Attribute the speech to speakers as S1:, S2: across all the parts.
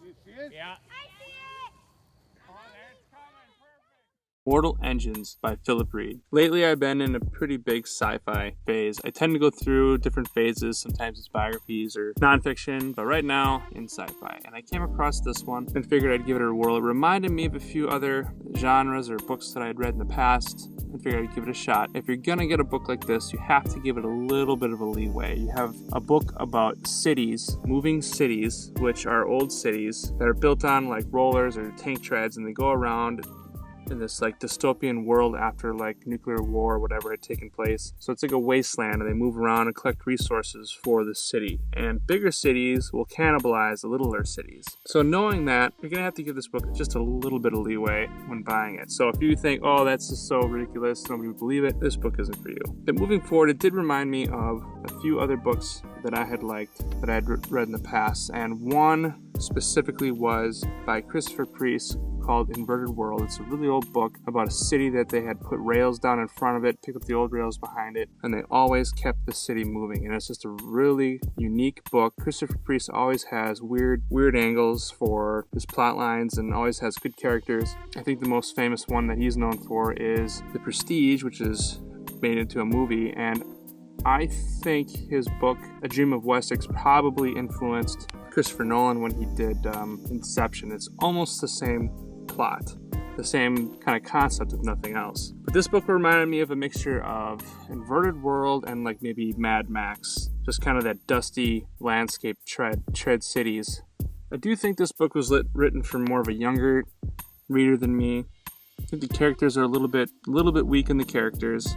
S1: You see it?
S2: Yeah.
S3: Mortal Engines by Philip Reeve. Lately I've been in a pretty big sci-fi phase. I tend to go through different phases. Sometimes it's biographies or nonfiction, but right now in sci-fi. And I came across this one and figured I'd give it a whirl. It reminded me of a few other genres or books that I had read in the past and figured I'd give it a shot. If you're gonna get a book like this, you have to give it a little bit of a leeway. You have a book about cities, moving cities, which are old cities that are built on like rollers or tank treads, and they go around in this like dystopian world after like nuclear war or whatever had taken place. So it's like a wasteland, and they move around and collect resources for the city. And bigger cities will cannibalize the littler cities. So knowing that, you're gonna have to give this book just a little bit of leeway when buying it. So if you think, oh, that's just so ridiculous, nobody would believe it, this book isn't for you. But moving forward, it did remind me of a few other books that I had liked, that I had read in the past. And one specifically was by Christopher Priest, called Inverted World. It's a really old book about a city that they had put rails down in front of it, picked up the old rails behind it, and they always kept the city moving. And it's just a really unique book. Christopher Priest always has weird angles for his plot lines and always has good characters. I think the most famous one that he's known for is The Prestige, which is made into a movie, and I think his book, A Dream of Wessex, probably influenced Christopher Nolan when he did Inception. It's almost the same plot, the same kind of concept, if nothing else. But this book reminded me of a mixture of Inverted World and like maybe Mad Max, just kind of that dusty landscape tread cities. I do think this book was written for more of a younger reader than me. I think the characters are a little bit weak in the characters.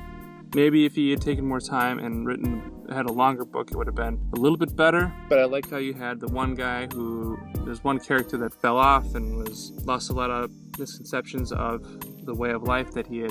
S3: Maybe if he had taken more time and had a longer book, it would have been a little bit better. But I like how you had the one guy there's one character that fell off and lost a lot of misconceptions of the way of life that he had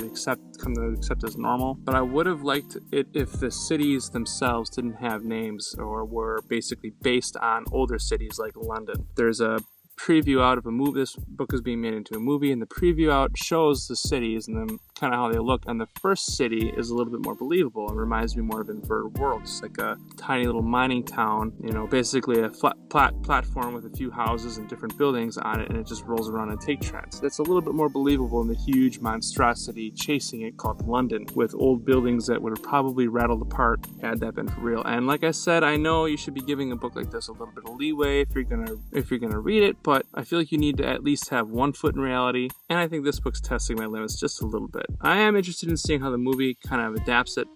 S3: come to accept as normal. But I would have liked it if the cities themselves didn't have names or were basically based on older cities like London. There's a preview out of a movie. This book is being made into a movie, and the preview out shows the cities and then kind of how they look. And the first city is a little bit more believable and reminds me more of Inverted World. It's like a tiny little mining town, basically a flat platform with a few houses and different buildings on it, and it just rolls around and take treads. That's a little bit more believable than the huge monstrosity chasing it called London, with old buildings that would have probably rattled apart had that been for real. And like I said, I know you should be giving a book like this a little bit of leeway if you're gonna read it, but I feel like you need to at least have one foot in reality, and I think this book's testing my limits just a little bit. I am interested in seeing how the movie kind of adapts it.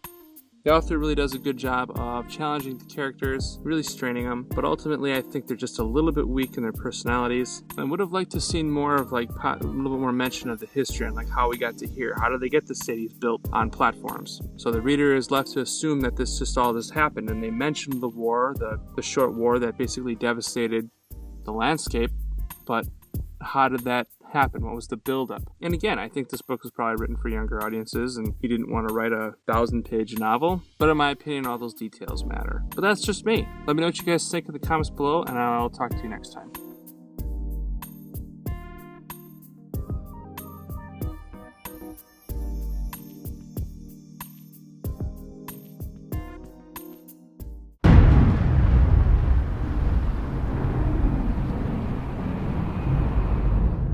S3: The author really does a good job of challenging the characters, really straining them, but ultimately I think they're just a little bit weak in their personalities. I would have liked to see more of a little bit more mention of the history and how we got to here. How did they get the cities built on platforms? So the reader is left to assume that all this happened, and they mentioned the war, the short war that basically devastated the landscape, but how did that happen? What was the buildup? And again, I think this book was probably written for younger audiences, and he didn't want to write a 1,000-page novel. But in my opinion, all those details matter. But that's just me. Let me know what you guys think in the comments below, and I'll talk to you next time.